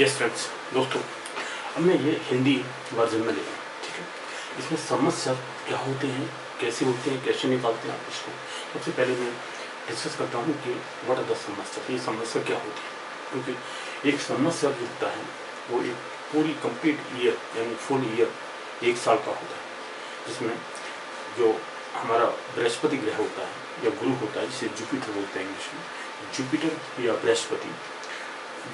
Yes friends, दोस्तों अब मैं ये हिंदी वर्जन में ले रहा हूँ, ठीक है। इसमें समस्या क्या होते हैं, कैसे होते हैं, कैसे निकालते हैं आप इसको। सबसे पहले मैं डिस्कस करता हूँ कि व्हाट आर द समस्या, ये समस्या क्या होती है। क्योंकि एक समस्या जो होता है वो एक पूरी कंप्लीट ईयर यानी फुल ईयर एक साल का होता है, जिसमें जो हमारा बृहस्पति ग्रह होता है या गुरु होता है, जिसे जुपिटर बोलते हैं इंग्लिश में। जुपिटर या बृहस्पति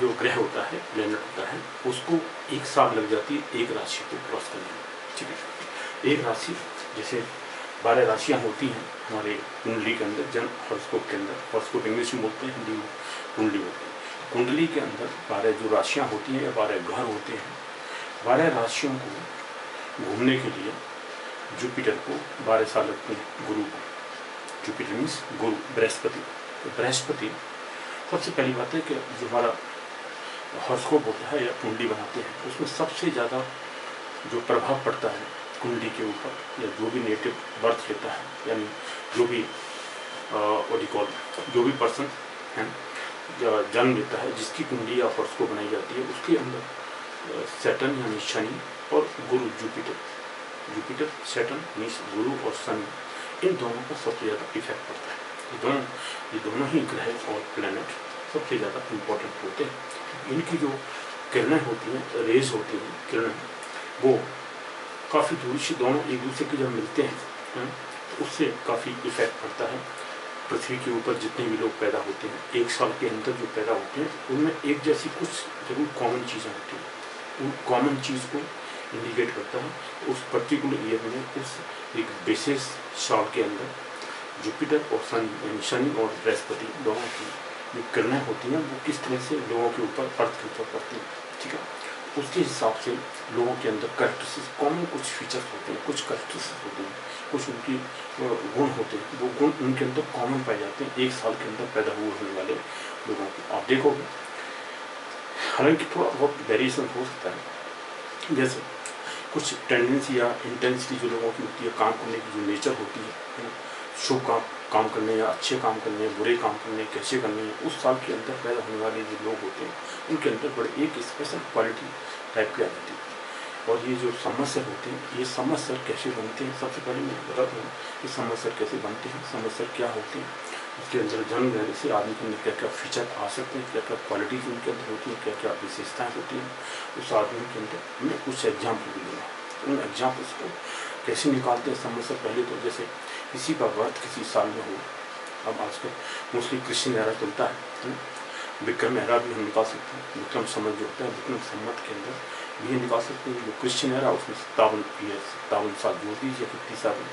जो ग्रह होता है, प्लेनेट होता है, उसको एक साल लग जाती है एक राशि को क्रॉस करने में, ठीक है। एक राशि जैसे 12 राशियाँ होती हैं हमारे कुंडली के अंदर, जन हॉरोस्कोप के अंदर। हॉरोस्कोप इंग्लिश में बोलते हैं, हिंदी में कुंडली बोलते हैं। कुंडली के अंदर 12 जो राशियाँ होती हैं या 12 ग्रह होते हैं, 12 राशियों को घूमने के लिए जुपिटर को 12 साल लगते हैं। गुरु को, जुपिटर मीन्स गुरु, बृहस्पति। तो बृहस्पति सबसे पहली बात है कि जो हमारा हॉरोस्कोप होता है या कुंडली बनाते हैं, उसमें सबसे ज़्यादा जो प्रभाव पड़ता है कुंडली के ऊपर, या जो भी नेटिव बर्थ लेता है, यानी जो भी जो भी पर्सन है जन्म लेता है, जिसकी कुंडली या हॉरोस्कोप बनाई जाती है, उसके अंदर सैटर्न यानी शनि और गुरु जुपिटर सैटर्न मीन्स गुरु और शनि, इन दोनों का सबसे ज़्यादा इफेक्ट पड़ता है। ये दोनों ही ग्रह और प्लैनेट सबसे ज़्यादा इम्पोर्टेंट होते हैं। इनकी जो किरणें होती हैं, रेज होती हैं, किरणें, वो काफ़ी दूर से दोनों एक दूसरे के जब मिलते हैं तो उससे काफ़ी इफेक्ट पड़ता है। पृथ्वी के ऊपर जितने भी लोग पैदा होते हैं, एक साल के अंदर जो पैदा होते हैं, उनमें एक जैसी कुछ जरूर कॉमन चीज़ें होती हैं। उन कॉमन चीज़ को इंडिकेट करता है उस पर्टिकुलर ईयर में, उस एक विशेष साल के अंदर जुपिटर और शनि और बृहस्पति दोनों की जो किरणें होती हैं वो किस तरह से लोगों के ऊपर अर्थ के ऊपर पड़ती हैं, ठीक है। उसके हिसाब से लोगों के अंदर कैरेक्टरिस्टिक्स, कॉमन कुछ फीचर्स होते हैं, कुछ कैरेक्टरिस्टिक्स होते हैं, कुछ उनकी गुण होते हैं, वो गुण उनके अंदर कॉमन पाए जाते हैं एक साल के अंदर पैदा हुए होने वाले लोगों को। आप देखोगे हालांकि थोड़ा बहुत वेरिएशन हो सकता है, जैसे कुछ टेंडेंसी या इंटेंसिटी जो लोगों की होती है, काम करने की जो नेचर होती है, शुभ काम करने या अच्छे काम करने, बुरे काम करने, कैसे करने, उस साल के अंदर पैदा होने वाले जो लोग होते हैं, उनके अंदर बड़े एक स्पेशल क्वालिटी टाइप की आ जाती है। और ये जो समस्या होते हैं, ये समस्या कैसे बनते हैं, सबसे पहले मैं बताता हूँ कि समस्या कैसे बनते हैं, समस्या क्या होते हैं, उसके अंदर जन्म लेने से आदमी के अंदर क्या क्या फीचर आ सकते हैं, क्या क्या क्वालिटीज उनके अंदर होती हैं, क्या क्या विशेषताएँ होती हैं उस आदमी के अंदर। मैं कुछ एग्जाम्पल भी दूँगा, उन एग्जाम्पल्स को कैसे निकालते हैं समस्या। पहले तो जैसे किसी का बर्थ किसी साल में हो, अब आजकल मोस्टली क्रिश्चियन एरा चलता है, विक्रम एरा भी हम निकाल सकते हैं, विक्रम संवत जो होता है, विक्रम संवत के अंदर भी निकाल सकते हैं। जो क्रिश्चियन एरा उसमें 57 साल जोड़ दीजिए, 57,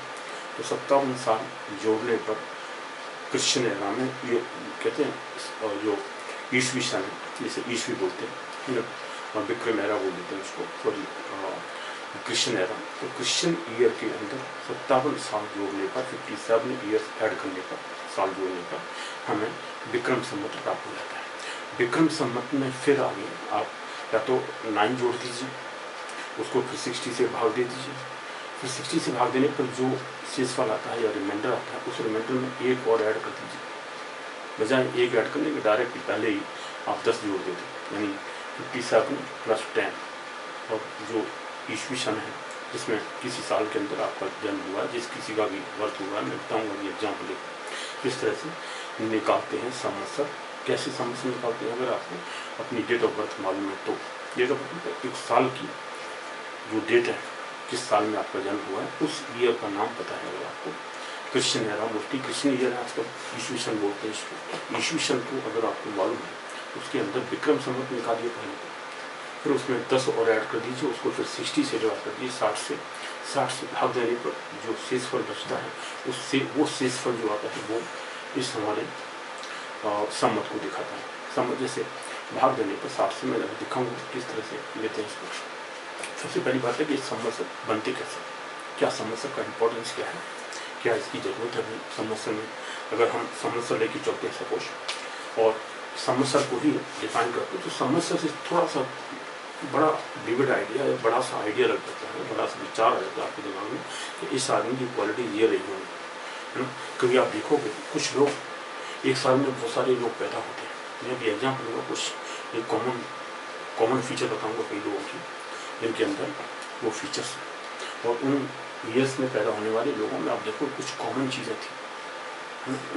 तो 57 साल जोड़ने पर क्रिश्चियन एरा में ये कहते हैं जो ईस्वी सन है, जैसे ईस्वी बोलते हैं, और विक्रम एरा बोल देते हैं उसको, सॉरी क्रिश्चियन एरा। तो क्रिश्चियन ईयर के अंदर 57 साल जोड़ने पर, 57 ईयर्स ऐड करने पर, साल जोड़ने पर हमें विक्रम संवत प्राप्त हो जाता है। विक्रम संवत में फिर आगे आप या तो 9 जोड़ दीजिए, उसको फिर 60 से भाग दे दीजिए, फिर 60 से भाग देने पर जो शेषफल आता है या रिमाइंडर आता है, उस रिमाइंडर में एक और ऐड कर दीजिए। बजाय एक ऐड करने के डायरेक्ट पहले ही आप 10 जोड़ देते, यानी 57 + 10, और जो ईस्वी सन है जिसमें किसी साल के अंदर आपका जन्म हुआ है, जिस किसी का भी बर्थ हुआ है, मैं बताऊँगा ये एग्जाम्पल किस तरह से निकालते हैं समस्या। कैसे समस्या निकालते हैं, अगर आपको अपनी डेट ऑफ बर्थ मालूम है तो डेट ऑफ बर्थ एक साल की जो डेट है, किस साल में आपका जन्म हुआ है, उस ईयर का नाम पता है अगर आपको। Christian era mostly Christian year है, आजकल ईस्वी सन बोलते हैं इसको। ईस्वी सन को अगर आपको मालूम है, उसके अंदर विक्रम संवत निकालिए पहले, फिर उसमें 10 और ऐड कर दीजिए, उसको फिर 60 से डिवाइड कर दीजिए, 60 से भाग देने पर जो शेषफल बचता है, उससे वो शेषफल जो आता है वो इस हमारे संवत को दिखाता है। संवत जैसे भाग देने पर 60 से मैं दिखाऊंगा किस तरह से लेते हैं इसको। सबसे पहली बात है कि समस्या बनते कैसे, क्या समस्या का इम्पोर्टेंस क्या है, क्या इसकी ज़रूरत है समस्या में। अगर हम समस्या लेके चलते हैं सपोज, और समस्या को ही डिफाइन करते हैं, तो समस्या से थोड़ा सा बड़ा विविड आइडिया या बड़ा सा आइडिया लग जाता है, बड़ा सा विचार आ जाता है आपके दिमाग में कि इस आदमी की क्वालिटी ये रही होगी, है ना। कभी आप देखोगे कुछ लोग एक साल में बहुत सारे लोग पैदा होते हैं, मैं भी एग्जाम्पल लूँगा, कुछ एक कॉमन फीचर बताऊंगा कई लोगों की जिनके अंदर वो फीचर्स हैं। और उन ईयर्स में पैदा होने वाले लोगों में आप देखो कुछ कॉमन चीज़ें थी,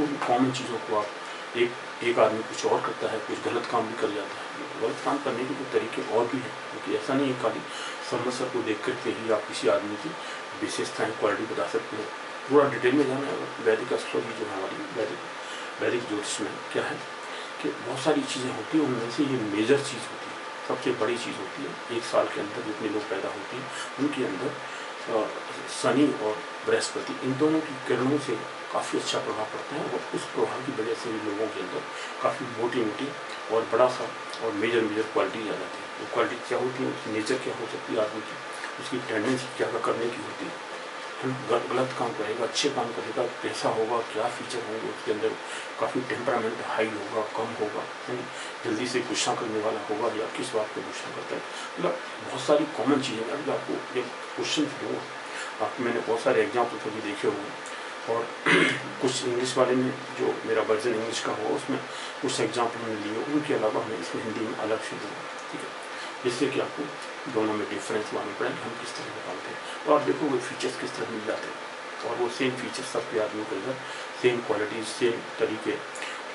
उन कॉमन चीज़ों को आप एक आदमी कुछ और करता है, कुछ गलत काम भी कर जाता है। गलत काम करने के कुछ तरीके और भी हैं, क्योंकि ऐसा नहीं है खाली समस्या को देख करके ही आप किसी आदमी की विशेषताएं क्वालिटी बता सकते हैं। पूरा डिटेल में जाना है। वैदिक एस्ट्रोलॉजी जो है हमारी वैदिक ज्योतिष में क्या है कि बहुत सारी चीज़ें होती हैं, उनमें से ये मेजर चीज़ होती है, सबसे बड़ी चीज़ होती है। एक साल के अंदर जितने लोग पैदा होते हैं उनके अंदर शनि और बृहस्पति इन दोनों की किरणों से काफ़ी अच्छा प्रभाव पड़ता है, और उस प्रभाव की वजह से भी लोगों के अंदर काफ़ी मोटी मोटी और बड़ा सा और मेजर क्वालिटी आ जाती है। वो क्वालिटी क्या होती है, उसकी नेचर क्या हो सकती है आदमी की, उसकी टेंडेंसी क्या करने की होती है। गलत काम करेगा, अच्छे काम करेगा, कैसा होगा, क्या फीचर होंगे उसके अंदर, काफ़ी टेम्परामेंट हाई होगा, कम होगा, जल्दी से गुस्सा करने वाला होगा या किस बात पर गुस्सा करता है। मतलब बहुत सारी कॉमन चीज़ें। अभी आपको जब क्वेश्चन दूँगा, आप मैंने बहुत सारे एग्जाम्पल भी देखे होंगे, और कुछ इंग्लिश वाले में जो मेरा वर्जन इंग्लिश का होगा उसमें कुछ एग्जाम्पल मैंने लिए, उनके अलावा मैं इसमें हिंदी में अलग से दूँगा, ठीक है, जिससे कि आपको दोनों में डिफरेंस मालूम पड़े कि हम किस तरह निकालते हैं। और आप देखो वो फीचर्स किस तरह मिल जाते हैं, और वो सेम फीचर्स सबके आदमी के अंदर सेम क्वालिटीज, सेम तरीके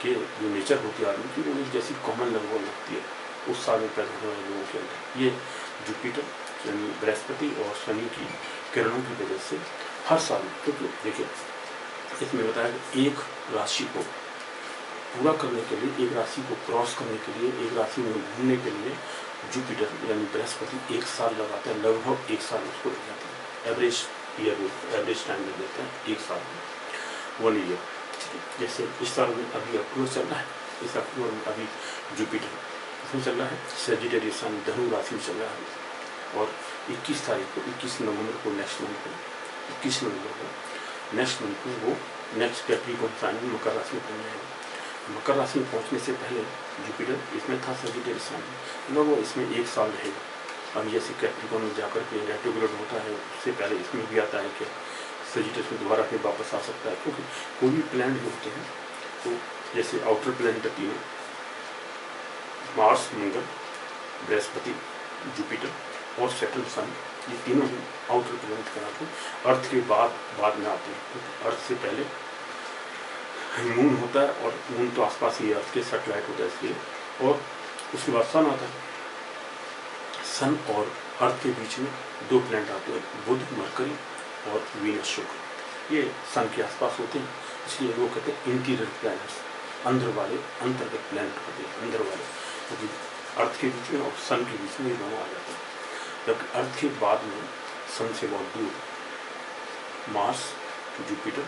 के जो नेचर होती है आदमी की, वो एक जैसी कॉमन लगभग लगती है उस साल में पैदा होने वाले लोगों के अंदर। ये जुपिटर यानी बृहस्पति और शनि की किरणों की वजह से हर साल, क्योंकि देखिए इसमें बताया कि एक राशि को पूरा करने के लिए, एक राशि को क्रॉस करने के लिए, एक राशि में घूमने के लिए जुपिटर यानी बृहस्पति 1 साल लगाते हैं, लगभग 1 साल उसको लग जाता है। एवरेज ईयर एवरेज टाइम लग देते हैं 1 साल में, 1 ईयर। जैसे इस साल में अभी अक्टूबर चल रहा है, इस अक्टूबर में अभी जुपिटर इसमें चल रहा है, सेजिटेरियस यानी धनु राशि में चल रहा है, और 21 तारीख को, 21 नवंबर को, नेक्स्ट मंथ को, 21 नवंबर को नेक्स्ट मंथ को वो नेक्स्ट कैप्रिकॉर्न साइन में मकर राशि में पहुँच जाएगा। मकर राशि में पहुँचने से पहले जुपिटर इसमें था सेजिटेरियस साइन में, मतलब वो इसमें 1 साल रहेगा। अब जैसे कैप्रिकॉर्न में जाकर के रेट्रोग्रेड होता है, उससे पहले इसमें भी आता है कि सेजिटेरियस में दोबारा फिर वापस आ सकता है, क्योंकि कोई भी प्लैनेट जो होते हैं, तो जैसे आउटर प्लैनेट तीनों, मार्स, मंगल, बृहस्पति, जुपिटर और सैटर्न, सन, ये तीनों ही आउटर प्लैनेट कहलाते हैं। अर्थ के बाद में आते हैं, क्योंकि अर्थ से पहले मून होता है, और मून तो आसपास ही अर्थ के सैटेलाइट होता है इसलिए, और उसके बाद सन आता है। सन और अर्थ के बीच में 2 प्लैनेट आते हैं, बुध, मरकरी और वीनस, शुक्र। ये सन के आसपास होते हैं, इसलिए वो कहते हैं इंटीरियर प्लैनेट्स, अंदर वाले, अंतर्गत प्लैनेट होते हैं, अंदर वाले, क्योंकि अर्थ के बीच में और सन के बीच में ये दोनों आ जाते हैं। जबकि अर्थ के बाद में सन से बहुत दूर मार्स, जुपिटर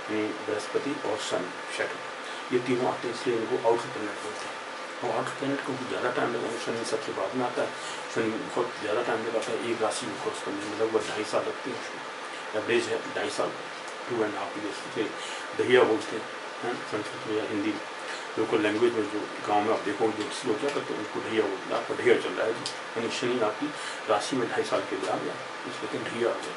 यानी बृहस्पति और सन, सैटर्न, ये तीनों आते हैं, इसलिए इनको आउटर प्लैनेट बोलते हैं। और आउटर प्लैनेट को ज़्यादा टाइम लगा, शनि सबसे बाद में आता है, शनि बहुत ज़्यादा टाइम लगाता है एक राशि में क्रॉस करने में, लगभग 2.5 साल लगते हैं उसको, एवरेज है 2.5 साल, 2.5 ईयर्स। उसे दहिया बोलते हैं संस्कृत में या हिंदी लोकल लैंग्वेज में। जो गांव में आप देखो ज्योतिष लोग क्या करते हैं, उनको ढैया बोलते हैं, आपका ढैया चल रहा है, यानी शनि आपकी राशि में 2.5 साल के लिए आ गया, इसको कहते हैं ढैया आ गया।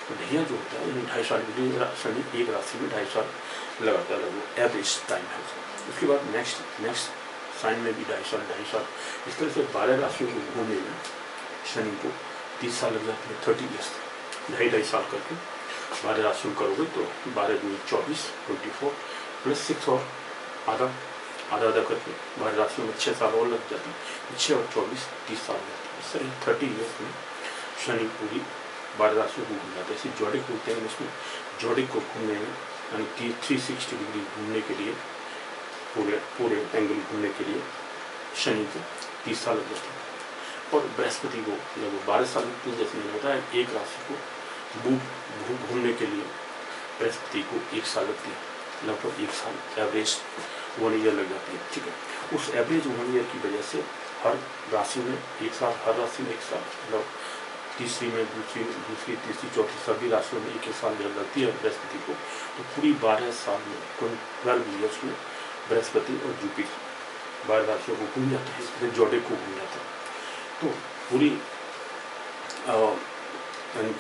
तो ढैया जो होता है, यानी 2.5 साल के लिए शनि एक राशि में 2.5 साल लगाता है, वो एवरेज टाइम है उसका। उसके बाद नेक्स्ट साइन में भी 2.5 साल, इस तरह से 12 राशियों को घूमने में शनि को 30 साल लग जाते हैं, 30 ईयर्स, 2.5 साल करके 12 राशियों करोगे तो 12 में 24, 24 प्लस 6 और आधा करके 12 राशियों में 6 साल और लग जाते हैं, 6 और 24 30 साल हो जाते हैं। इस तरह 30 ईयर्स में शनि पूरी 12 राशियों को घूम जाता है। इसे जोडिक बोलते हैं, उसमें जोडिक को घूमने में यानी 360 डिग्री घूमने के लिए, पूरे एंगल घूमने के लिए शनि को 30 साल लग जाते हैं। और बृहस्पति को लगभग 12 साल लगते हैं। जैसे मैंने बताया, एक राशि को घूमने के लिए बृहस्पति को 1 साल लगती है, लगभग 1 साल एवरेज 1 ईयर लग जाती है, ठीक है। उस एवरेज 1 ईयर की वजह से हर राशि में 1 साल, हर राशि में 1 साल, मतलब तीसरी में दूसरी, तीसरी, चौथी, सभी राशियों में 1 साल जब लगती है बृहस्पति को, तो पूरी 12 साल में, कुल 12 ईयर्स में बृहस्पति और जुपिटर 12 राशियों को घूम जाता है, इसलिए जोडिक को घूम जाता है। तो पूरी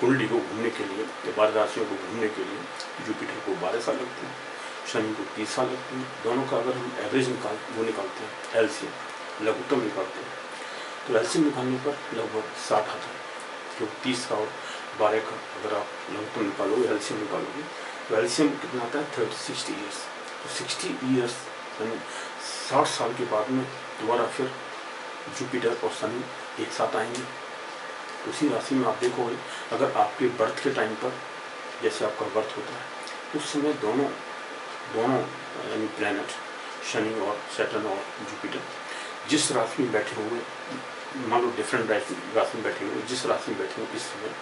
कुंडली को घूमने के लिए, 12 राशियों को घूमने के लिए जुपिटर को 12 साल लगते हैं, शनि को 30 साल लगते हैं। दोनों का अगर हम एवरेज निकालते हैं, एलसीएम लघुत्तम निकालते हैं, तो एलसीएम निकालने पर लगभग 60 आता है, जो 30 का और 12 का अगर आप लगभग निकालोगे, एलसीएम निकालोगे तो एलसीएम कितना आता है 60 ईयर्स। तो 60 ईयर्स यानी 60 साल के बाद में दोबारा फिर जुपिटर और शनि एक साथ आएंगे। उसी राशि में आप देखोगे, अगर आपके बर्थ के टाइम पर जैसे आपका बर्थ होता है उस समय दोनों यानी प्लैनेट शनि और सैटर्न और जुपिटर जिस राशि में बैठे हुए, मान लो डिफरेंट राशि में बैठे हुए, जिस राशि में बैठे हुए इस समय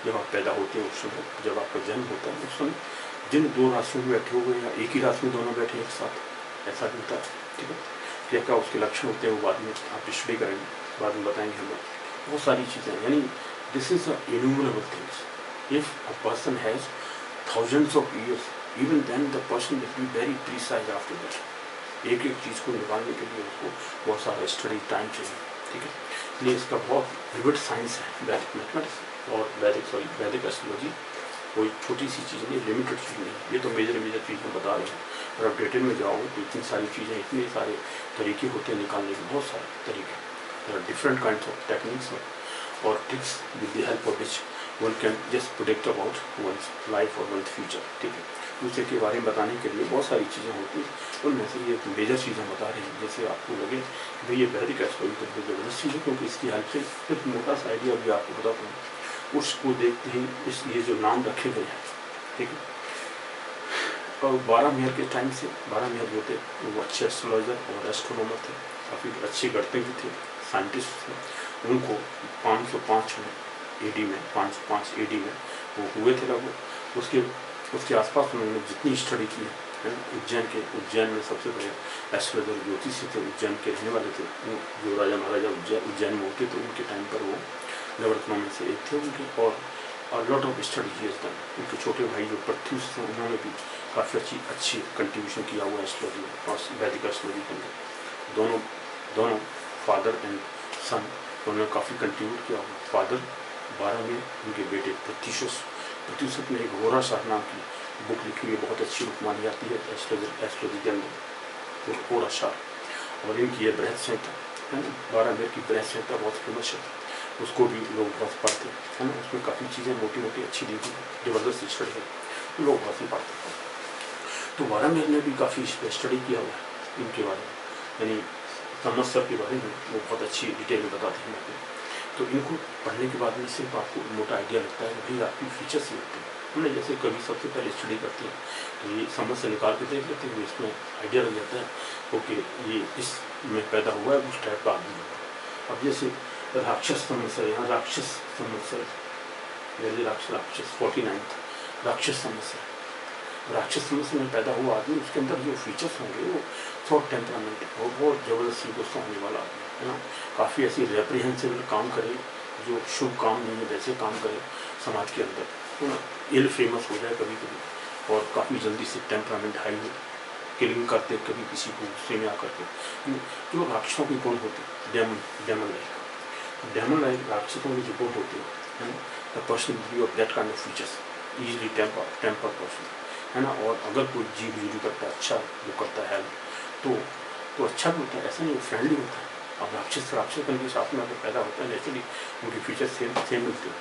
जब आप पैदा होते हैं, उस समय जब आपका जन्म होता है उस समय जिन दो राशियों में बैठे हुए या एक ही राशि में दोनों बैठे एक साथ, ऐसा भी होता है। ठीक है, क्या क्या उसके लक्षण होते हैं वो बाद में आप स्टडी करेंगे, बाद में बताएंगे हमें बहुत सारी चीज़ें। यानी this is a innumerable things. If a person has thousands of years, even then the person will be very precise after that. एक एक चीज़ को निकालने के लिए उसको बहुत सारा स्टडी टाइम चाहिए। ठीक है, इसलिए इसका बहुत विविड साइंस है वैदिक मैथमेटिक्स और वैदिक एस्ट्रोलॉजी। कोई छोटी सी चीज़ नहीं, लिमिटेड चीज़ नहीं, ये तो मेजर चीज़ें बता रहे हैं। और आप डिटेल में जाओगे तो इतनी सारी चीज़ें, इतने सारे तरीके होते हैं निकालने के, बहुत सारे तरीके, डिफरेंट काइंड्स ऑफ टेक्निक्स और tricks with the help of which one can just predict about one's life और वंस फ्यूचर। ठीक है, दूसरे के बारे में बताने के लिए बहुत सारी चीज़ें होती हैं, उनमें से ये मेजर चीज़ें बता रही हैं। जैसे आपको लगे भाई ये वैदिक एस्ट्रोलॉजी तो बहुत ज़बरदस्त चीज़ है, क्योंकि इसकी हेल्प से एक मोटा सा आइडिया भी आपको बताता हूँ। उसको देखते ही इस ये जो नाम रखे गए हैं, ठीक है, और 12 मेहर के टाइम से 12 मेहर जो थे वो अच्छे एस्ट्रोलॉजर और एस्ट्रोनॉमर थे, काफ़ी अच्छे गणितज्ञ भी थे, साइंटिस्ट थे। उनको 505 में एडी में 505 एडी में वो हुए थे लगभग। उसके आसपास उन्होंने जितनी स्टडी की है उज्जैन में सबसे बड़े एस्ट्रोलॉजर ज्योतिषी थे, उज्जैन के रहने वाले थे। जो राजा महाराजा उज्जैन में होते थे उनके टाइम पर वो नवरत्नों में से एक थे उनके, और लॉट ऑफ स्टडी किए थे। उनके छोटे भाई जो प्रत्युष थे उन्होंने भी काफ़ी अच्छी कंट्रीब्यूशन किया हुआ एस्ट्रोलॉजी में और वैदिक एस्ट्रोलॉजी के अंदर। दोनों फादर एंड सन उन्होंने काफ़ी कंट्रीब्यूट किया हुआ। फादर 12 में, उनके बेटे प्रत्युष ने एक घोड़ा शाह नाम की बुक लिखी हुई, बहुत अच्छी बुक मानी जाती है एस्ट्रोलॉजी के अंदर, घोड़ा शाह। और इनकी ये बृहद संहिता है ना, 12 में की बृहद संहिता बहुत फेमस है, उसको भी लोग बहुत पढ़ते हैं ना। उसमें काफ़ी चीज़ें मोटी अच्छी दी थी, ज़बरदस्त स्टडी है, लोग बहुत ही पढ़ते हैं। तो 12 में ने भी काफ़ी स्टडी किया हुआ है इनके बारे में, यानी संवत्सर के बारे में वो बहुत अच्छी डिटेल में बताते हैं आपको। तो इनको पढ़ने के बाद में सिर्फ आपको मोटा आइडिया लगता है कि भाई आपकी फीचर्स ही होते हैं। हमने जैसे कभी सबसे पहले स्टडी करते हैं तो ये समझ से निकाल के देख लेते हैं, इसमें आइडिया लग जाता है ओके ये इसमें पैदा हुआ है, उस टाइप का आदमी होगा। अब जैसे राक्षस संवत्सर, यहाँ राक्षस संवत्सर, राक्षस 49 राक्षस संवत्सर में पैदा हुआ आदमी, उसके अंदर जो फीचर्स होंगे वो थॉट टेम्परामेंट और बहुत ज़बरदस्ती गुस्सा होने वाला आदमी है ना। काफ़ी ऐसी रेप्रीहेंसिबल काम करे, जो शुभ काम नहीं है वैसे काम करे समाज के अंदर, तो ना इल फेमस हो जाए कभी कभी, और काफ़ी जल्दी से टेम्परामेंट हाई हो, किलिंग करते कभी किसी को गुस्से में आकर के। जो राक्षसों के गुण होते हैं डेमन लाइक राक्षसों के जो गुण होते हैं ना, the personality of that kind of features, easily temper person है ना। और अगर कोई जीव जुड़ी करता है, अच्छा वो करता है तो अच्छा भी होता है, ऐसा नहीं फ्रेंडली होता है। अब राक्षस के साथ में अगर पैदा होता है नेचुरली उनके फीचर सेम मिलते हैं।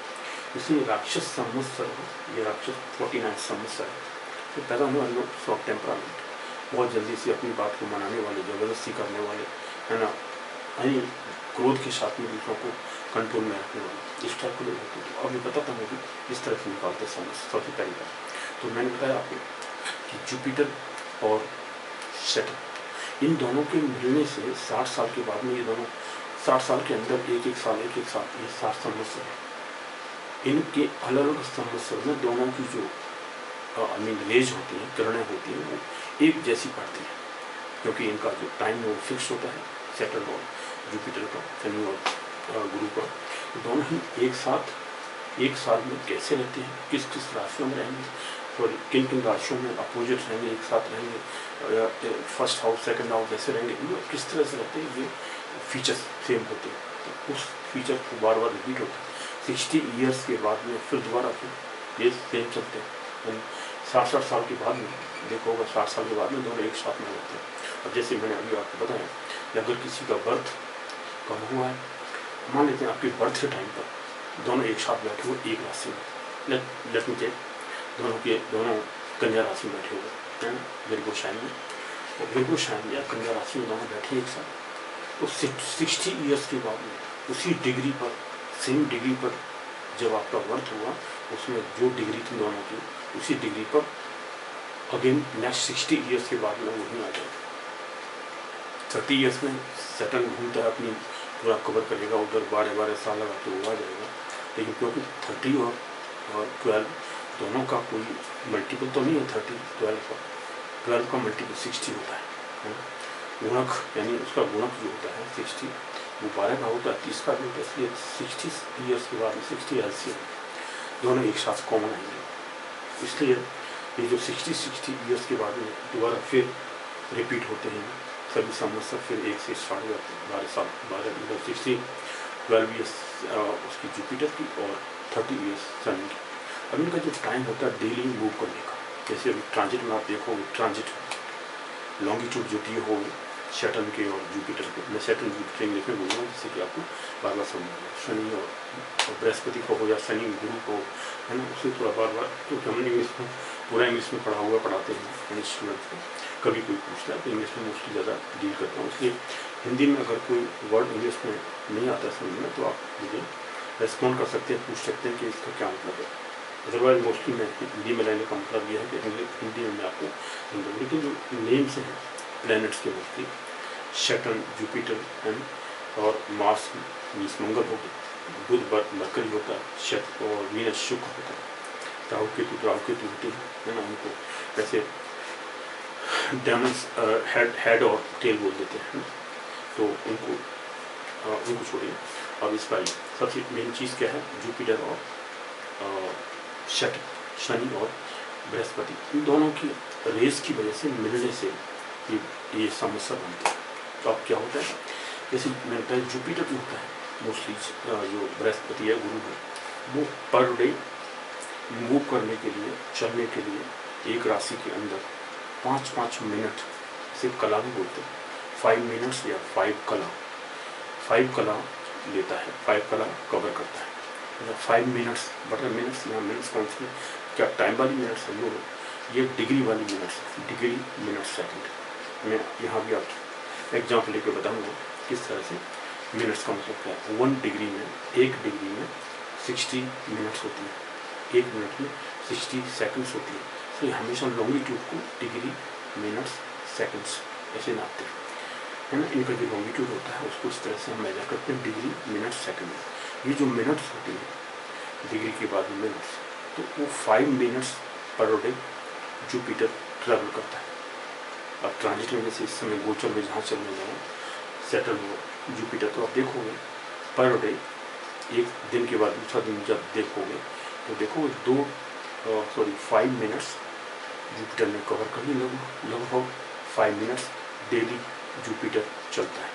इसलिए राक्षस संवत्सर, ये राक्षस 49 संवत्सर है, तो पैदा होने वाले लोग सॉफ्ट टेम्परामेंट, बहुत जल्दी से अपनी बात को मनाने वाले, ज़बरदस्ती करने वाले है ना, यानी क्रोध के साथ में दूसरों को कंट्रोल में रखने वाले, इस टाइप के लोग होते हैं। तो अब ये बताता हूँ कि इस तरह से निकालते संवत्सर। सबसे पहली बात तो मैंने बताया आपको कि जुपिटर और सैटर्न, इन दोनों के मिलने से 60 साल के बाद में ये दोनों 60 साल के अंदर एक एक साल ये 60 संवत्सर है। इनके अलग अलग संवत्सर में दोनों की जो रेज होती हैं, किरणें होती हैं, वो एक जैसी पड़ती हैं, क्योंकि इनका जो टाइम है वो फिक्स होता है, सैटर्न और जुपिटर का, शनि और गुरु का। दोनों ही एक साथ एक साल में कैसे रहते हैं, किस किस राशियों में रहेंगे, और किन किन राशियों में अपोजिट रहेंगे, एक साथ रहेंगे, या फर्स्ट हाउस सेकंड हाउस ऐसे रहेंगे, ये किस तरह से रहते हैं, ये फीचर्स सेम होते हैं। तो उस फीचर को बार बार रिपीट होता है। 60 ईयर्स के बाद में फिर दोबारा फिर ये सेम चलते हैं। 60 साल के बाद में देखो होगा, 60 साल के बाद में दोनों एक साथ में रहते हैं। अब जैसे मैंने अभी आपको बताया कि अगर किसी का बर्थ कब हुआ है मान लेते हैं आपके बर्थ के टाइम पर दोनों एक साथ बैठे हुए एक राशि में, लेट मी टेक दोनों कन्या राशि में बैठे हुए हैं विर्गो साइन में, और विर्गो साइन या कन्या राशि में दोनों बैठे एक साथ, तो 60 ईयर्स के बाद में उसी डिग्री पर, सेम डिग्री पर जब आपका बर्थ हुआ, उसमें जो डिग्री थी दोनों की, उसी डिग्री पर अगेन नेक्स्ट 60 ईयर्स के बाद में वहीं आ जाएगा। 30 ईयर्स में सैटर्न घूमता है, अपनी पूरा कवर करेगा, उधर 12 साल लगा के वो आ जाएगा। लेकिन क्योंकि 30 और 12 दोनों का कोई मल्टीपल तो नहीं है, 30 12 का मल्टीपल 60 होता है। गुणक यानी उसका गुणक जो होता है 60, वो 12 का होता है, 30 का भी होता है, इसलिए 60 ईयर्स के बाद में 60 एलसीएम दोनों एक साथ कॉमन आएंगे। इसलिए ये जो 60 ईयर्स के बाद में दोबारा फिर रिपीट होते हैं सभी संवत्सर, फिर एक से स्टार्ट हो जाते हैं 12 साल, 60 12 ईयर्स उसकी जुपिटर की और 30 ईयर्स सन की। अब इनका जो टाइम होता है डेली मूव करने का, जैसे अभी ट्रांजिट में आप देखोगे, ट्रांजिट लॉन्गिट्यूड जो दी हो सैटर्न के और जुपिटर के, मैं सैटर्न जुपिटर इंग्लिश में बोलूँगा जिससे कि आपको बार बार समझ आए। शनि और बृहस्पति को हो या शनि गुरु को, है ना, उसे थोड़ा बार बार, क्योंकि हमने इंग्लिश में पूरा इंग्लिश में पढ़ा हुआ पढ़ाते हैं इंस्ट्रूमेंट को, कभी कोई पूछता है तो इंग्लिश में मोस्टली ज़्यादा डील करता हूँ, इसलिए हिंदी में अगर कोई वर्ड इंग्लिश में नहीं आता समझ में तो आप मुझे रेस्पॉन्ड कर सकते हैं, पूछ सकते हैं कि इसका क्या मतलब है। अदरवाइज मोस्टली मैं हिंदी में लेने का मतलब यह है कि हिंदी में मैं आपको समझाऊँ। लेकिन जो नेम्स हैं प्लैनेट्स के मोस्टली सैटर्न जुपिटर एंड और मार्स मीन्स मंगल हो गए, बुध मरकरी होता है, शक और वीनस शुक्र होता है, राहु केतु होते हैं, है ना, उनको वैसे डेमन्स हेड और टेल बोल देते हैं, तो उनको छोड़िए। अब इसका सबसे मेन चीज़ क्या है, जुपिटर और शनि और बृहस्पति, इन दोनों की रेस की वजह से मिलने से ये समस्या बनती है। तो अब क्या होता है, जैसे मैंने कहा जुपिटर जो होता है मोस्टली जो बृहस्पति है गुरु है, वो पर डे मूव करने के लिए, चलने के लिए एक राशि के अंदर 5-5 मिनट से कला भी बोलते हैं, 5 मिनट्स या 5 कला लेता है, 5 कला कवर करता है, 5 मिनट्स बटर मिनट्स या मिनट्स कौन सी क्या टाइम वाली मिनट्स है, ये डिग्री वाली मिनट्स है, डिग्री मिनट सेकंड। मैं यहाँ भी आप एग्जाम्पल लेके बताऊँगा किस तरह से मिनट्स का मतलब क्या है। 1 डिग्री में 60 मिनट्स होती है, 1 मिनट में 60 सेकंड्स होती है, तो हमेशा लॉन्गिट्यूड को डिग्री मिनट्स सेकंड्स ऐसे नापते हैं, है ना। इनका जो लॉन्गिट्यूड होता है उसको इस तरह से हम मेजर करते हैं डिग्री मिनट सेकंड में। ये जो मिनट्स होती हैं डिग्री के बाद में मिनट्स, तो वो 5 minutes per day Jupiter travel करता है। अब ट्रांजिट में जैसे इस समय गोचर में जहाँ चलने जाए सैटर्न और जुपिटर, तो आप देखोगे पर डे एक दिन के बाद दूसरा दिन जब देखोगे तो देखोगे 5 मिनट्स जुपिटर ने कवर कर ली, लगभग 5 मिनट्स डेली जुपिटर चलता है।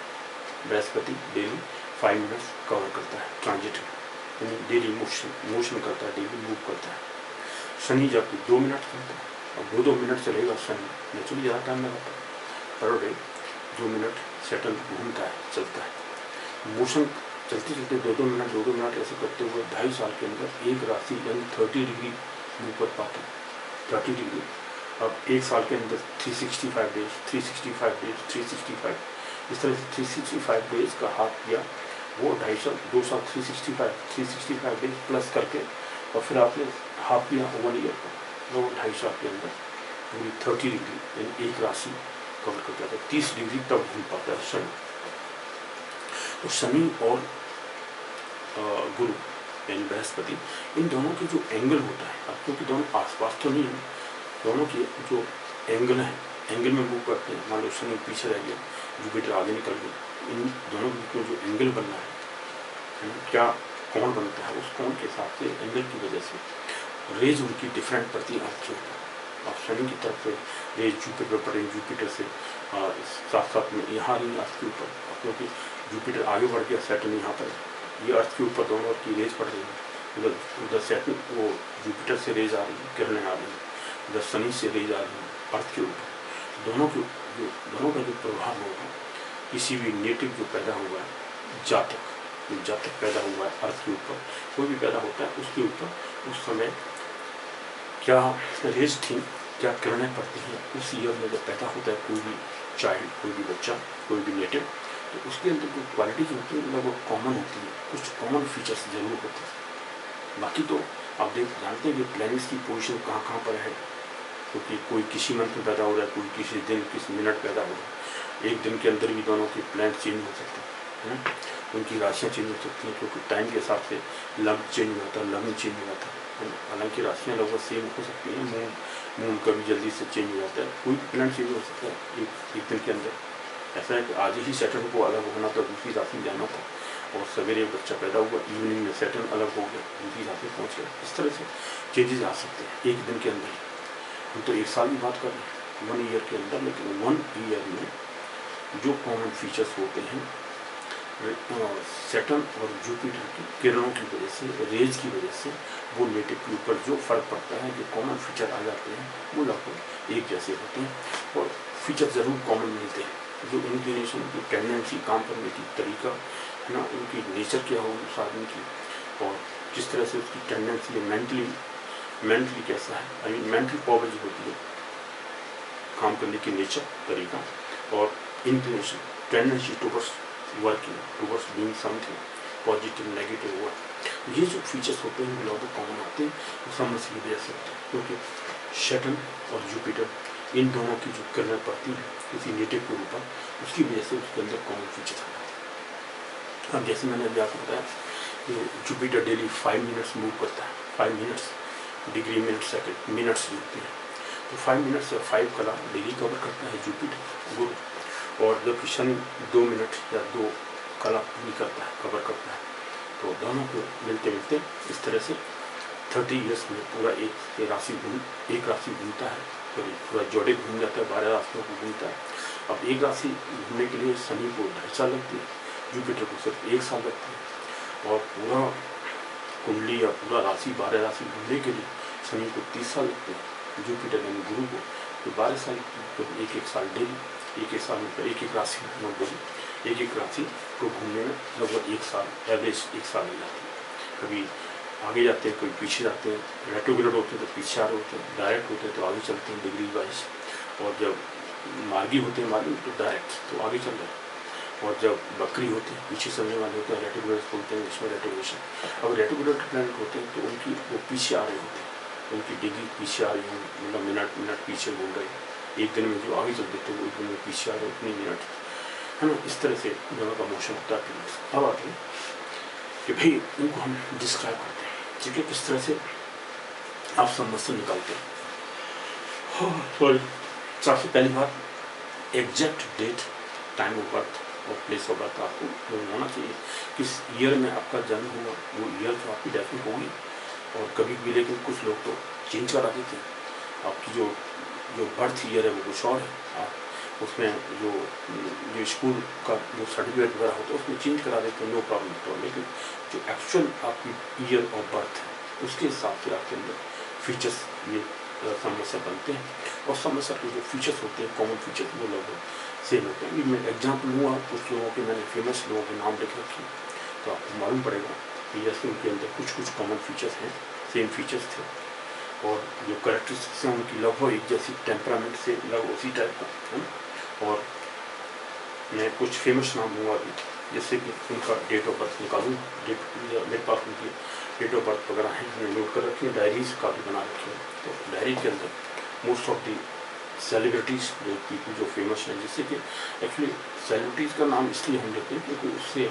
बृहस्पति डेली 5 मिनट्स कवर करता है ट्रांजिट में, यानी डेली मोशन करता है, डेली मूव करता है। शनि जब 2 मिनट चलता है, अब 2 मिनट चलेगा शनि, नेचुरली ज़्यादा टाइम लगाता है, पर डे 2 मिनट सैटर्न घूमता है, चलता है। मोशन चलते 2 मिनट ऐसे करते हुए 2.5 साल के अंदर एक राशि यानी 30 डिग्री मूव कर पाता है, 30 डिग्री। अब 1 साल के अंदर 365 डेज, 365 इस तरह से 365 डेज का हाफ किया, वो 2.5 साल 2 साल 365 डेज प्लस करके, और फिर आपने हाफ किया 1 ईयर का, वो 2.5 साल के अंदर पूरी 30 डिग्री यानी एक राशि कवर कर जाता है। 30 डिग्री तब घूम पाता है शनि। तो शनि और गुरु यानी बृहस्पति, इन दोनों के जो एंगल होता है, अब क्योंकि दोनों आसपास तो नहीं है, दोनों के जो एंगल हैं, एंगल में मूव करते हैं। मान लो शनि पीछे रह गया, जुपिटर आगे निकल गया, इन दोनों के बीच में जो एंगल बनना है, क्या कोण बनता है, उस कोण के हिसाब से एंगल की वजह से रेज उनकी डिफरेंट पड़ती है अर्थ के ऊपर। अब शनि की तरफ से रेज जुपिटर पर पड़े, जुपिटर से साथ साथ में यहाँ नहीं अर्थ के ऊपर, क्योंकि जुपिटर आगे बढ़ गया, सैटर्न यहाँ पर, ये अर्थ के ऊपर दोनों की रेज पड़ रही है। उधर सैटर्न वो जुपिटर से रेज आ रही है, किरणें आ रही हैं, उधर शनि से रेज आ रही है अर्थ के ऊपर। दोनों का जो प्रभाव होगा, किसी भी नेटिव जो पैदा हुआ है जातक, जब तक पैदा हुआ है अर्थ के ऊपर, कोई भी पैदा होता है उसके ऊपर उस समय क्या रेज थी, क्या किरणें पड़ती हैं उस ईयर में जब पैदा होता है कोई भी चाइल्ड, कोई भी बच्चा, कोई भी नेटिव, तो उसके अंदर जो क्वालिटीज होती है लगभग कॉमन होती है, कुछ कॉमन फीचर्स जरूर होते हैं। बाकी तो आप जानते हैं कि प्लैनेट्स की पोजीशन कहाँ कहाँ पर है, क्योंकि कोई किसी मंथ में पैदा हो रहा है, कोई किसी दिन किसी मिनट पैदा हो रहा है। एक दिन के अंदर भी दोनों के प्लैनेट चेंज हो सकते हैं, उनकी राशियाँ चेंज हो सकती हैं, क्योंकि टाइम के हिसाब से लग्न चेंज हो जाता है, लग्न चेंज हो जाता है। हालांकि राशियाँ लगभग सेम हो सकती हैं, मून कभी जल्दी से चेंज हो जाता है, कोई प्लैनेट चेंज हो सकता है एक दिन के अंदर। ऐसा है कि आज ही सैटर्न को अलग होना था, दूसरी राशि में जाना था, और सवेरे बच्चा पैदा हुआ, इवनिंग में सैटर्न अलग हो गया, दूसरी राशि में पहुँच गया। इस तरह से चेंजेस आ सकते हैं एक दिन के अंदर। हम तो एक साल की बात कर रहे हैं, 1 ईयर के अंदर, लेकिन 1 ईयर में जो कॉमन फीचर्स होते हैं सैटर्न और जुपिटर की किरणों की वजह से, रेज की वजह से, वो नेटिव के ऊपर जो फर्क पड़ता है, जो कॉमन फीचर आ जाते हैं वो लगभग एक जैसे होते हैं, और फीचर ज़रूर कॉमन मिलते हैं। जो इंक्लिनेशन की टेंडेंसी, काम करने की तरीका है ना, उनकी नेचर क्या होगी उस आदमी की, और किस तरह से उसकी टेंडेंसी है, मेंटली कैसा है, आई मीन मेंटल पावर जो होती है, काम करने की नेचर, तरीका, और inclination, tendency towards working, towards doing something, positive negative work, ये जो फीचर्स होते हैं वो लगभग कॉमन आते हैं, वो समझ की वजह से होते हैं, क्योंकि सैटर्न और जुपिटर इन दोनों की जो किरणें पड़ती हैं किसी नेटिव के ऊपर, उसकी वजह से उसके अंदर कॉमन फीचर्स आ जाते हैं। अब जैसे मैंने अभी आपको बताया कि जुपिटर डेली 5 मिनट्स मूव करता है, 5 minutes, degree minute second minutes होती हैं, तो 5 मिनट्स या 5 कला डेली कवर करता है जुपिटर गुरु, और जब शनि 2 मिनट या 2 कला पूरी करता है, कवर करता है, तो दोनों को मिलते मिलते इस तरह से 30 ईयर्स में पूरा एक राशि घूमता है, पूरा जोड़े घूम जाता है, 12 राशियों को घूमता है। अब एक राशि घूमने के लिए शनि को 2.5 साल लगती है, जुपिटर को सिर्फ 1 साल लगती है, और पूरा कुंडली या पूरा राशि 12 राशि घूमने के लिए शनि को 30 साल लगते हैं, जुपिटर यानी गुरु को तो 12 साल, तो एक साल डेली, एक साल में एक राशि लगभग एक राशि को घूमने में लगभग 1 साल, एवरेज 1 साल लग जाती है। कभी आगे जाते हैं, कभी पीछे जाते हैं, रेट्रोग्रेड होते हैं तो पीछे आ रहे होते हैं, डायरेक्ट होते हैं तो आगे चलते हैं डिग्री वाइज, और जब मार्गी होते हैं मार्गी तो डायरेक्ट तो आगे चल रहे हैं, और जब बकरी होते हैं पीछे चलने वाले होते हैं, रेट्रोग्रेड बोलते हैं इसमें रेट्रोग्रेशन। अब रेट्रोग्रेड प्लैनेट होते हैं तो उनकी वो पीछे आ रहे होते हैं, उनकी डिग्री पीछे आ रही है, मतलब मिनट पीछे घूम रहे हैं, एक दिन में जो आगे चल देते हैं वो एक दिन में पीछे आ रहे हैं, उतनी मिनट है ना। इस तरह से दोनों का मोशन होता है। अब आते हैं कि भाई इनको हम डिस्क्राइब करते हैं, ठीक है, किस तरह से आप समझ से निकालते हैं। सॉरी, सबसे पहली बात exact date, time of birth और प्लेस ऑफ बर्थ आपको होना चाहिए, किस ईयर में आपका जन्म हुआ, वो ईयर तो आपकी डेफिनेट होगी, और कभी भी लेकिन कुछ लोग तो चेंज करा देते हैं, आपकी जो बर्थ ईयर है वो कुछ और है, आप उसमें जो स्कूल का जो सर्टिफिकेट वगैरह होता है उसमें चेंज करा देते हैं, नो प्रॉब्लम तो, लेकिन जो एक्चुअल आपकी ईयर ऑफ बर्थ है उसके हिसाब से आपके अंदर फीचर्स ये समस्या बनते हैं, और समस्या के जो फीचर्स होते हैं कॉमन फीचर्स वो लगभग सेम होते हैं। मैं एग्जाम्पल लूँगा, कुछ लोगों के मैंने फेमस लोगों के नाम लिख रखे तो आपको मालूम पड़ेगा कि जैसे उनके अंदर कुछ कॉमन फीचर्स हैं, सेम फीचर्स थे, और जो करेक्टरिस्टिक्स हैं उनकी लगभग एक जैसी, टेम्परामेंट से लगभग उसी टाइप का है। और मैं कुछ फेमस नाम दूंगा अभी, जैसे कि उनका डेट ऑफ बर्थ निकालूँ, मेरे पास उनकी डेट ऑफ बर्थ वगैरह हैं, हमने नोट कर रखी है, डायरीज काफ़ी बना रखी है, तो डायरी के अंदर मोस्ट ऑफ दी सेलिब्रिटीज़ जो पीपल जो फेमस हैं, जैसे कि एक्चुअली सेलिब्रिटीज़ का नाम इसलिए हम लेते हैं क्योंकि उससे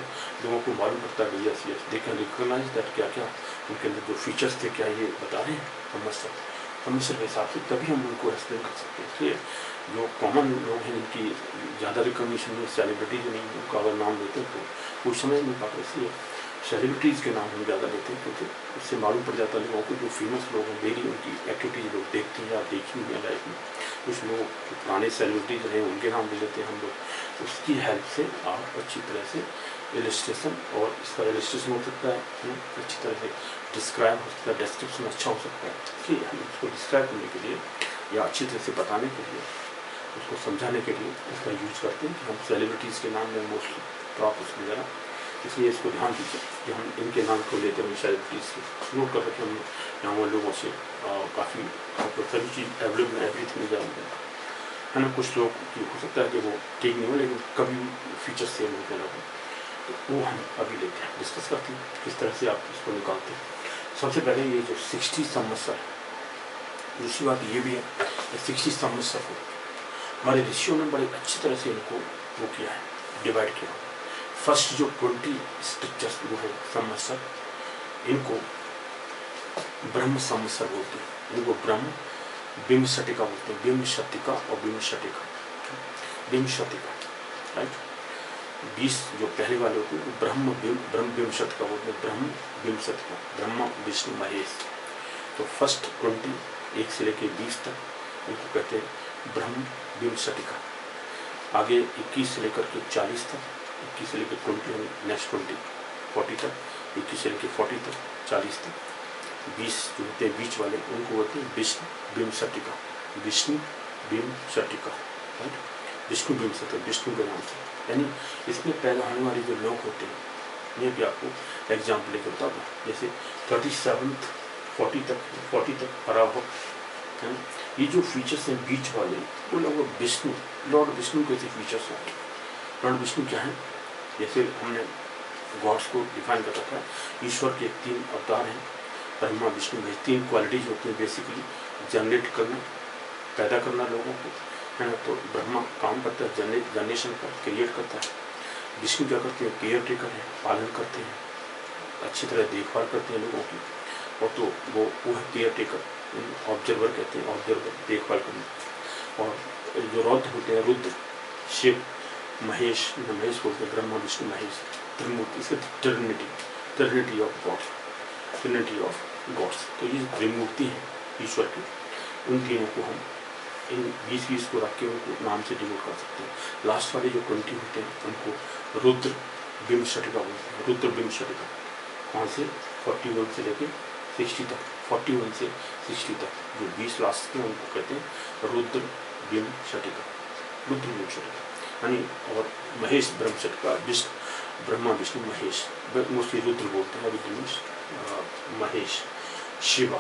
लोगों को मालूम पड़ता है कि yes they can recognise that क्या क्या उनके अंदर जो फीचर्स थे क्या ये बता रहे हैं समस्या के हिसाब से, तभी हम उनको एक्सप्लेन कर सकते हैं। इसलिए जो कॉमन लोग हैं जिनकी ज़्यादा रिकॉग्निशन में सेलिब्रिटीज नहीं, उनका अगर नाम लेते हैं तो कुछ समझ नहीं पाते, इसलिए सेलिब्रिटीज़ के नाम हम ज़्यादा लेते हैं, क्योंकि उससे मालूम पड़ जाता है लोगों को जो फेमस लोग हैं डेली उनकी एक्टिविटीज़ लोग देखते हैं या देखी हुई हैं लाइफ में। कुछ लोग जो पुराने सेलिब्रिटीज़ रहे उनके नाम ले लेते हैं हम लोग, उसकी हेल्प से आप अच्छी तरह से इलस्ट्रेशन, और इसका इलस्ट्रेशन हो सकता है अच्छी तरह से डिस्क्राइब हो सकता है, डिस्क्रिप्शन अच्छा हो सकता है, इसलिए हम उसको डिस्क्राइब करने के लिए या अच्छी तरह से बताने के लिए, उसको समझाने के लिए इसका यूज करते हैं कि हम सेलिब्रिटीज़ के नाम में मोस्टली क्रॉप उसकी ज़रा इसलिए इसको ध्यान दीजिए कि हम इनके नाम को लेते हैं सेलिब्रिटीज़ के नोट कर रखे हमने यहाँ लोगों से काफ़ी आपको सभी चीज़ अवेलेबल एवरीथिंग जाएंगे है ना। कुछ लोग की हो सकता है कि वो ठीक नहीं हो लेकिन कभी फीचर सेम होने लगे तो वो हम अभी लेते हैं डिस्कस करते हैं किस तरह से आप इसको निकालते हैं। सबसे पहले ये जो 60 संवत्सर है, दूसरी बात ये भी है 60 संवत्सर को हमारे ऋषियों ने बड़े अच्छी तरह से इनको वो किया है, डिवाइड किया। फर्स्ट जो 20 स्ट्रक्चर्स जो है संवत्सर, इनको ब्रह्म संवत्सर बोलते हैं, इनको ब्रह्म बिम्बशटिका बोलते हैं, बिम्बशतिका और बिम्बशटिका, बिम्बशतिका राइट। 20 जो पहले वाले होते हैं ब्रह्म बिम्बशतिका बोलते हैं, ब्रह्म बिम्बशतिका, ब्रह्मा विष्णु महेश। तो फर्स्ट 20 1 से लेके 20 तक उनको कहते हैं ब्रह्म बिम्बशटिका। आगे 21 से लेकर के 40 तक, 21 से लेकर 20 नेक्स्ट 40 तक, 21 से लेकर 40 तक, 40 तक। 20 जो होते हैं बीच वाले उनको बोलते हैं विष्णु बिम्बशटिका, विष्णु बिम्बशटिका राइट, विष्णु बिम्बशटिका, विष्णु के नाम से। यानी इसमें पैदा होने वाले जो लोग होते हैं, ये भी आपको एग्जाम्पल लेकर बता दूँ, जैसे 37 40 तक पराभव है। ये जो फीचर्स हैं बीच वाले वो लगभग विष्णु, लॉर्ड विष्णु के फीचर्स होते हैं। लॉर्ड विष्णु क्या है, जैसे हमने गॉड्स को डिफाइन कर रखा है, ईश्वर के 3 अवतार हैं, ब्रह्मा विष्णु में 3 क्वालिटीज होती हैं बेसिकली, जनरेट करना, पैदा करना लोगों को है ना। तो ब्रह्मा काम करता है जनरेशन का, क्रिएट करता है। विष्णु क्या करते हैं, केयर टेकर है, पालन करते हैं, अच्छी तरह देखभाल करते हैं लोगों की। और तो वो है केयर टेकर, ऑब्जर्वर कहते हैं, ऑब्जर्वर देखभाल करना। और जो रौद्र होते हैं रुद्र, शिव, महेश बोलते हैं, ब्रह्मा विष्णु महेश, त्रिमूर्ति, इसके trinity of gods, trinity of gods. तो ये त्रिमूर्ति हैं ईश्वर की, उन तीनों को हम इन 20 को रख के उनको नाम से डिनोट कर सकते हैं। लास्ट वाले जो 20 होते हैं उनको रुद्र बिम्बशटिका बोलते हैं, रुद्र बिम्बशटिका। कहाँ से 41 से लेके 60 तक, 41 से 60 तक जो 20 लास्ट के उनको कहते हैं रुद्र बिम्बशटिका, रुद्र बिम्बशटिका यानी। और महेश ब्रह्मशटिका, ब्रह्मा विष्णु महेश, मोस्टली रुद्र बोलते हैं, रुद्र मीन्स महेश, शिव,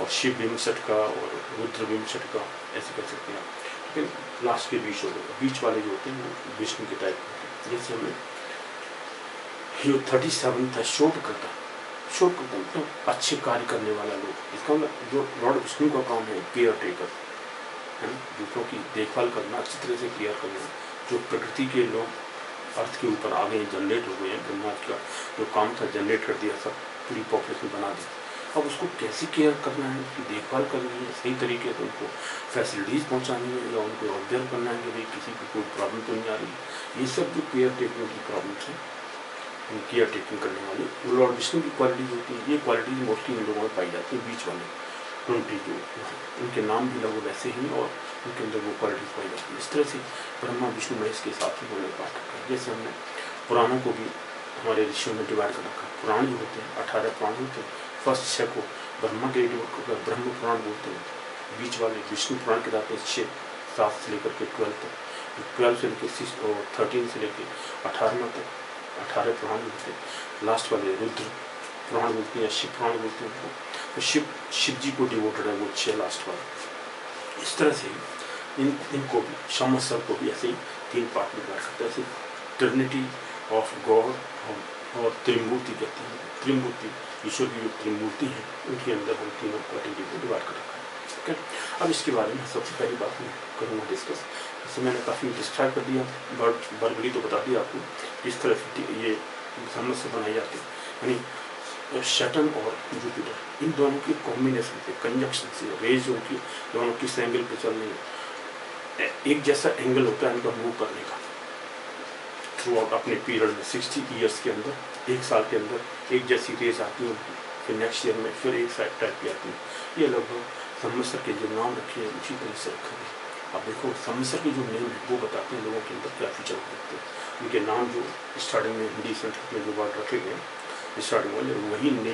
और शिव बिम्बशटिका और रुद्र बिम्बशटिका ऐसे कह सकते हैं। लेकिन लास्ट के बीच वाले जो होते हैं वो विष्णु के टाइप होते हैं। जैसे हमें जो 37 था शोभ करता मतलब अच्छे कार्य करने वाला लोग, इसका मतलब जो लॉर्ड विष्णु का काम है केयर टेकर है ना, दूसरों की देखभाल करना, अच्छी तरह से केयर करना। जो प्रकृति के लोग अर्थ के ऊपर आ गए, जनरेट हो गए हैं, ब्रह्मा का जो काम था जनरेट कर दिया, सब पूरी पॉपुलेशन बना दी। अब उसको कैसे केयर करना है, उसकी देखभाल करनी है, सही तरीके से उनको फैसिलिटीज़ पहुंचानी है, या उनको ऑब्जर्व करना है कि भाई किसी को कोई प्रॉब्लम तो नहीं आ रही। ये सब जो केयर टेकिंग की प्रॉब्लम्स हैं, केयर टेकिंग करने वाली वो लॉर्ड विष्णु की क्वालिटीज होती है। ये क्वालिटीज मोस्टली इन लोगों में पाई जाती है बीच वाले 20 जो उनके नाम भी लगभग वैसे ही और उनके अंदर वो क्वालिटीज पाई जाती है। इस तरह से ब्रह्मा विष्णु महेश के हिसाब से उन्होंने बात रखा है। जैसे हमने पुराणों को भी हमारे ऋषियों में डिवाइड कर रखा है। पुराण जो होते हैं 18 पुराण होते हैं। फर्स्ट 6 को ब्रह्मा के ब्रह्म पुराण बोलते हैं, बीच वाले विष्णु पुराण के दाते 6 7 से लेकर के 12 तक, 12 से लेकर 13 से लेकर 18 तक 18 पुराण बोलते हैं। लास्ट वाले रुद्र पुराण बोलते हैं या शिव पुराण बोलते हैं उनको, तो शिव जी को डिवोटेड है वो 6 लास्ट वाले। इस तरह से इनको भी संवत्सर को भी ऐसे ही 3 पार्ट में डिवाइड करते हैं। ऐसे ट्रिनिटी ऑफ गॉड और त्रिमूर्ति कहते हैं। त्रिमूर्ति ईश्वर की जो त्रिमूर्ति है उनके अंदर हम तीनों कैटेगरी को डिवाइड कर रखा है। ठीक है, अब इसके बारे में सबसे पहली बात मैं करूँगा डिस्कस। इससे मैंने काफ़ी डिस्क्राइब कर दिया, वर्गली तो बता दिया आपको किस तरह से ये संवत्सर बनाई जाती है। यानी सैटर्न और जुपिटर इन दोनों की कॉम्बिनेशन से, कंजक्शन से, रेज उनकी दोनों किस एंगल पे चल रही है, एक जैसा एंगल होता है इनका मूव करने का थ्रू आउट अपने पीरियड में 60 ईयर्स के अंदर, 1 साल के अंदर एक जैसी रेज आती है, फिर नेक्स्ट ईयर में फिर एक साइड टाइप की आती है। ये लगभग संवत्सर के जो नाम रखे हैं उसी तरह से रखा गया। अब देखो संवत्सर के जो नेम है वो बताते हैं लोगों के अंदर क्या फीचर होते हैं। उनके नाम जो स्टार्टिंग में हिंदी संस्कृत में जो वर्ड रखे गए स्टार्टिंग वाले वही नेम